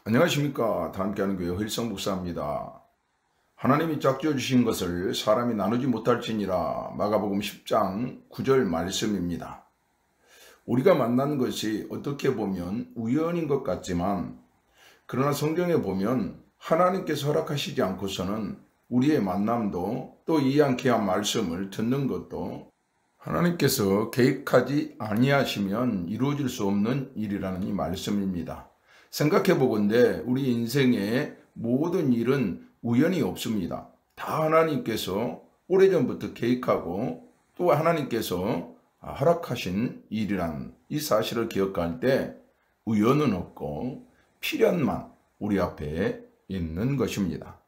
안녕하십니까. 다 함께하는 교회 허일성 목사입니다. 하나님이 짝지어 주신 것을 사람이 나누지 못할지니라. 마가복음 10장 9절 말씀입니다. 우리가 만난 것이 어떻게 보면 우연인 것 같지만, 그러나 성경에 보면 하나님께서 허락하시지 않고서는 우리의 만남도 또 이양케 한 말씀을 듣는 것도 하나님께서 계획하지 아니하시면 이루어질 수 없는 일이라는 이 말씀입니다. 생각해 보건대 우리 인생의 모든 일은 우연이 없습니다. 다 하나님께서 오래전부터 계획하고 또 하나님께서 허락하신 일이란 이 사실을 기억할 때 우연은 없고 필연만 우리 앞에 있는 것입니다.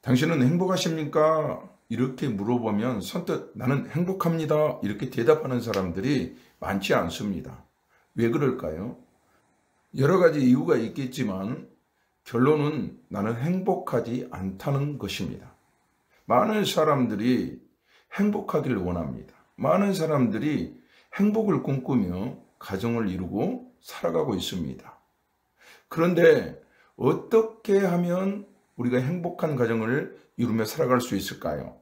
당신은 행복하십니까? 이렇게 물어보면 선뜻 나는 행복합니다. 이렇게 대답하는 사람들이 많지 않습니다. 왜 그럴까요? 여러 가지 이유가 있겠지만 결론은 나는 행복하지 않다는 것입니다. 많은 사람들이 행복하기를 원합니다. 많은 사람들이 행복을 꿈꾸며 가정을 이루고 살아가고 있습니다. 그런데 어떻게 하면 우리가 행복한 가정을 이루며 살아갈 수 있을까요?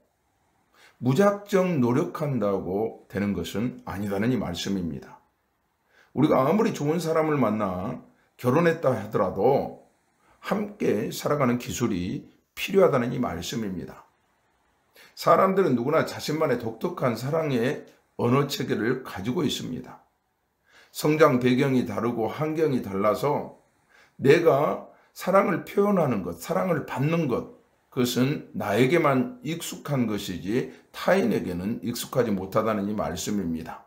무작정 노력한다고 되는 것은 아니라는 이 말씀입니다. 우리가 아무리 좋은 사람을 만나 결혼했다 하더라도 함께 살아가는 기술이 필요하다는 이 말씀입니다. 사람들은 누구나 자신만의 독특한 사랑의 언어 체계를 가지고 있습니다. 성장 배경이 다르고 환경이 달라서 내가 사랑을 표현하는 것, 사랑을 받는 것, 그것은 나에게만 익숙한 것이지 타인에게는 익숙하지 못하다는 이 말씀입니다.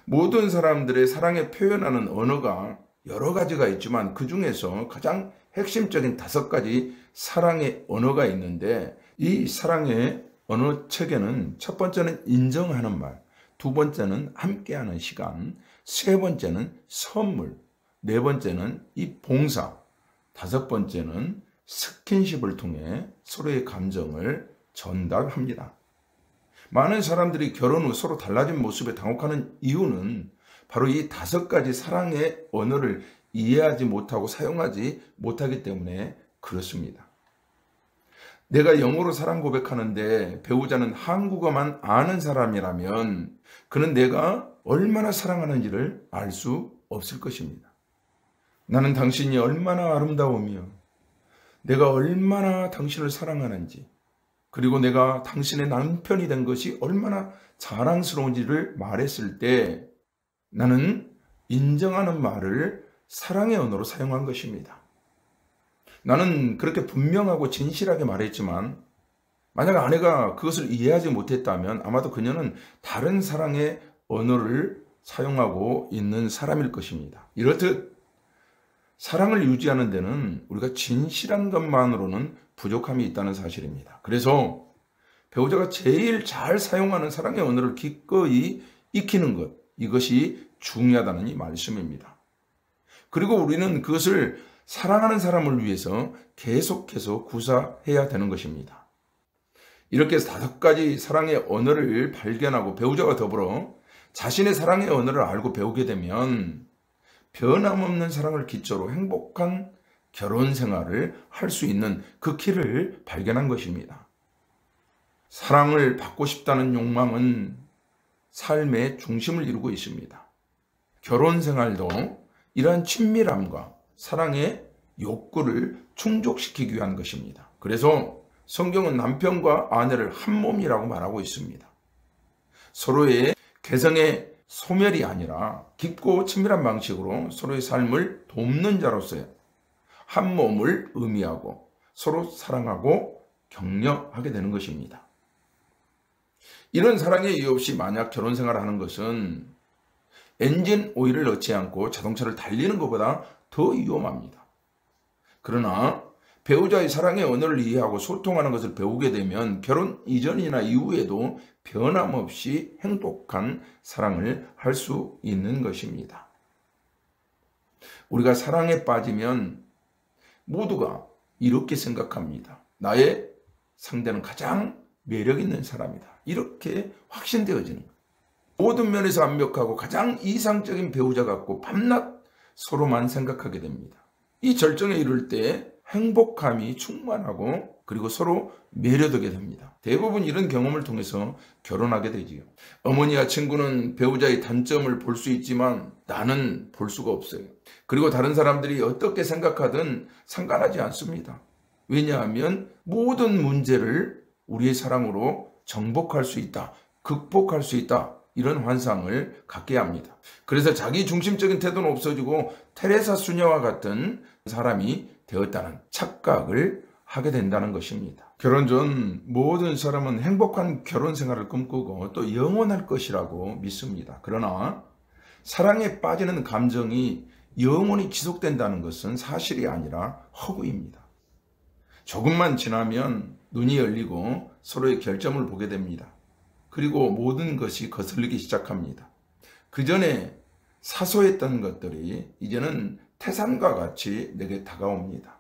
모든 사람들의 사랑에 표현하는 언어가 여러 가지가 있지만 그 중에서 가장 핵심적인 5가지 사랑의 언어가 있는데, 이 사랑의 언어 체계는 첫 번째는 인정하는 말, 두 번째는 함께하는 시간, 세 번째는 선물, 네 번째는 이 봉사, 다섯 번째는 스킨십을 통해 서로의 감정을 전달합니다. 많은 사람들이 결혼 후 서로 달라진 모습에 당혹하는 이유는 바로 이 5가지 사랑의 언어를 이해하지 못하고 사용하지 못하기 때문에 그렇습니다. 내가 영어로 사랑 고백하는데 배우자는 한국어만 아는 사람이라면 그는 내가 얼마나 사랑하는지를 알 수 없을 것입니다. 나는 당신이 얼마나 아름다우며 내가 얼마나 당신을 사랑하는지, 그리고 내가 당신의 남편이 된 것이 얼마나 자랑스러운지를 말했을 때 나는 인정하는 말을 사랑의 언어로 사용한 것입니다. 나는 그렇게 분명하고 진실하게 말했지만 만약 아내가 그것을 이해하지 못했다면 아마도 그녀는 다른 사랑의 언어를 사용하고 있는 사람일 것입니다. 이렇듯 사랑을 유지하는 데는 우리가 진실한 것만으로는 부족함이 있다는 사실입니다. 그래서 배우자가 제일 잘 사용하는 사랑의 언어를 기꺼이 익히는 것, 이것이 중요하다는 이 말씀입니다. 그리고 우리는 그것을 사랑하는 사람을 위해서 계속해서 구사해야 되는 것입니다. 이렇게 5가지 사랑의 언어를 발견하고 배우자와 더불어 자신의 사랑의 언어를 알고 배우게 되면 변함없는 사랑을 기초로 행복한 결혼 생활을 할 수 있는 그 길을 발견한 것입니다. 사랑을 받고 싶다는 욕망은 삶의 중심을 이루고 있습니다. 결혼 생활도 이러한 친밀함과 사랑의 욕구를 충족시키기 위한 것입니다. 그래서 성경은 남편과 아내를 한 몸이라고 말하고 있습니다. 서로의 개성의 소멸이 아니라 깊고 친밀한 방식으로 서로의 삶을 돕는 자로서의 한 몸을 의미하고 서로 사랑하고 격려하게 되는 것입니다. 이런 사랑의 이유 없이 만약 결혼 생활을 하는 것은 엔진 오일을 넣지 않고 자동차를 달리는 것보다 더 위험합니다. 그러나 배우자의 사랑의 언어를 이해하고 소통하는 것을 배우게 되면 결혼 이전이나 이후에도 변함없이 행복한 사랑을 할 수 있는 것입니다. 우리가 사랑에 빠지면 모두가 이렇게 생각합니다. 나의 상대는 가장 매력 있는 사람이다. 이렇게 확신되어지는 것. 모든 면에서 완벽하고 가장 이상적인 배우자 같고 밤낮 서로만 생각하게 됩니다. 이 절정에 이를 때 행복감이 충만하고 그리고 서로 매료되게 됩니다. 대부분 이런 경험을 통해서 결혼하게 되지요. 어머니와 친구는 배우자의 단점을 볼 수 있지만 나는 볼 수가 없어요. 그리고 다른 사람들이 어떻게 생각하든 상관하지 않습니다. 왜냐하면 모든 문제를 우리의 사랑으로 정복할 수 있다, 극복할 수 있다, 이런 환상을 갖게 합니다. 그래서 자기 중심적인 태도는 없어지고 테레사 수녀와 같은 사람이 되었다는 착각을 하게 된다는 것입니다. 결혼 전 모든 사람은 행복한 결혼 생활을 꿈꾸고 또 영원할 것이라고 믿습니다. 그러나 사랑에 빠지는 감정이 영원히 지속된다는 것은 사실이 아니라 허구입니다. 조금만 지나면 눈이 열리고 서로의 결점을 보게 됩니다. 그리고 모든 것이 거슬리기 시작합니다. 그 전에 사소했던 것들이 이제는 태산과 같이 내게 다가옵니다.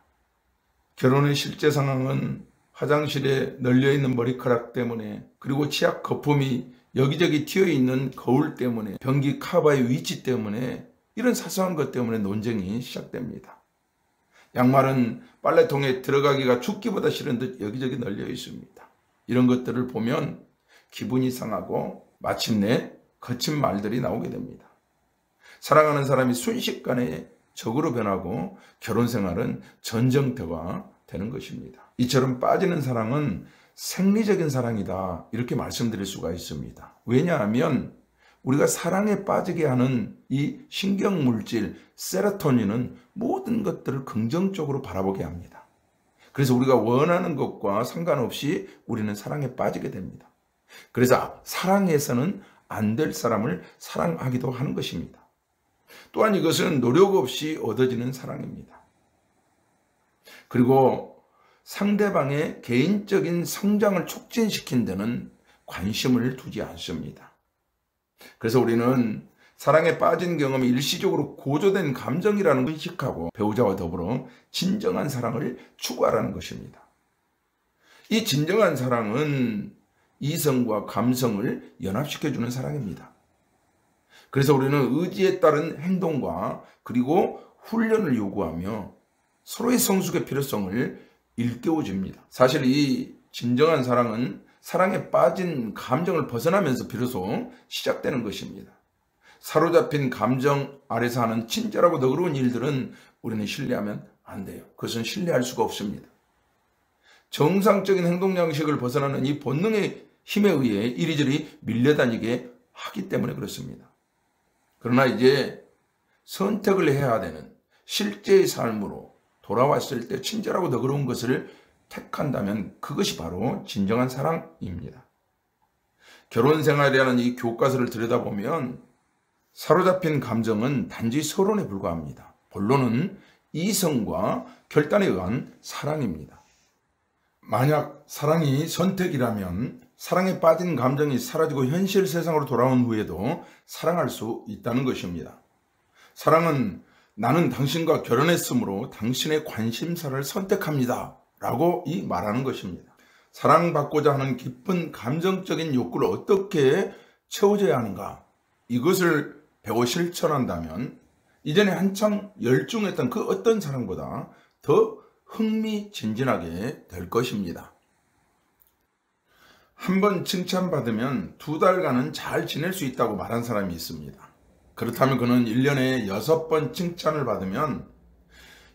결혼의 실제 상황은 화장실에 널려있는 머리카락 때문에, 그리고 치약 거품이 여기저기 튀어있는 거울 때문에, 변기 카바의 위치 때문에, 이런 사소한 것 때문에 논쟁이 시작됩니다. 양말은 빨래통에 들어가기가 죽기보다 싫은 듯 여기저기 널려 있습니다. 이런 것들을 보면 기분이 상하고 마침내 거친 말들이 나오게 됩니다. 사랑하는 사람이 순식간에 적으로 변하고 결혼 생활은 전쟁터가 되는 것입니다. 이처럼 빠지는 사랑은 생리적인 사랑이다, 이렇게 말씀드릴 수가 있습니다. 왜냐하면 우리가 사랑에 빠지게 하는 이 신경물질 세로토닌은 모든 것들을 긍정적으로 바라보게 합니다. 그래서 우리가 원하는 것과 상관없이 우리는 사랑에 빠지게 됩니다. 그래서 사랑해서는 안 될 사람을 사랑하기도 하는 것입니다. 또한 이것은 노력 없이 얻어지는 사랑입니다. 그리고 상대방의 개인적인 성장을 촉진시킨 데는 관심을 두지 않습니다. 그래서 우리는 사랑에 빠진 경험이 일시적으로 고조된 감정이라는 걸 인식하고 배우자와 더불어 진정한 사랑을 추구하라는 것입니다. 이 진정한 사랑은 이성과 감성을 연합시켜주는 사랑입니다. 그래서 우리는 의지에 따른 행동과 그리고 훈련을 요구하며 서로의 성숙의 필요성을 일깨워줍니다. 사실 이 진정한 사랑은 사랑에 빠진 감정을 벗어나면서 비로소 시작되는 것입니다. 사로잡힌 감정 아래서 하는 친절하고 너그러운 일들은 우리는 신뢰하면 안 돼요. 그것은 신뢰할 수가 없습니다. 정상적인 행동 양식을 벗어나는 이 본능의 힘에 의해 이리저리 밀려다니게 하기 때문에 그렇습니다. 그러나 이제 선택을 해야 되는 실제의 삶으로 돌아왔을 때 친절하고 너그러운 것을 택한다면 그것이 바로 진정한 사랑입니다. 결혼 생활이라는 이 교과서를 들여다보면 사로잡힌 감정은 단지 서론에 불과합니다. 본론은 이성과 결단에 의한 사랑입니다. 만약 사랑이 선택이라면 사랑에 빠진 감정이 사라지고 현실 세상으로 돌아온 후에도 사랑할 수 있다는 것입니다. 사랑은 나는 당신과 결혼했으므로 당신의 관심사를 선택합니다 라고 말하는 것입니다. 사랑받고자 하는 깊은 감정적인 욕구를 어떻게 채워져야 하는가, 이것을 배워 실천한다면 이전에 한창 열중했던 그 어떤 사랑보다 더 흥미진진하게 될 것입니다. 한번 칭찬받으면 2달간은 잘 지낼 수 있다고 말한 사람이 있습니다. 그렇다면 그는 1년에 6번 칭찬을 받으면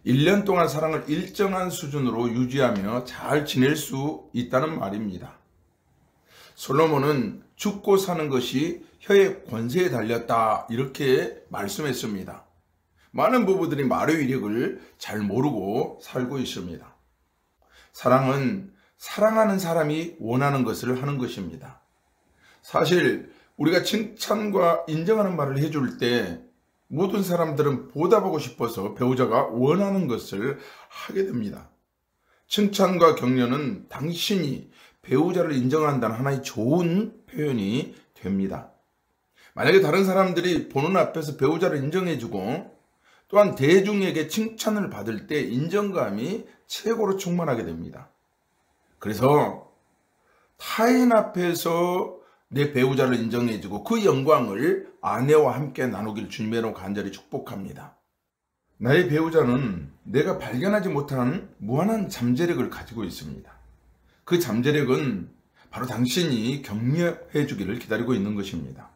1년 동안 사랑을 일정한 수준으로 유지하며 잘 지낼 수 있다는 말입니다. 솔로몬은 죽고 사는 것이 혀의 권세에 달렸다, 이렇게 말씀했습니다. 많은 부부들이 말의 위력을 잘 모르고 살고 있습니다. 사랑은 사랑하는 사람이 원하는 것을 하는 것입니다. 사실 우리가 칭찬과 인정하는 말을 해줄 때 모든 사람들은 보답하고 싶어서 배우자가 원하는 것을 하게 됩니다. 칭찬과 격려는 당신이 배우자를 인정한다는 하나의 좋은 표현이 됩니다. 만약에 다른 사람들이 보는 앞에서 배우자를 인정해주고 또한 대중에게 칭찬을 받을 때 인정감이 최고로 충만하게 됩니다. 그래서 타인 앞에서 내 배우자를 인정해주고 그 영광을 아내와 함께 나누길 주님으로 간절히 축복합니다. 나의 배우자는 내가 발견하지 못한 무한한 잠재력을 가지고 있습니다. 그 잠재력은 바로 당신이 격려해 주기를 기다리고 있는 것입니다.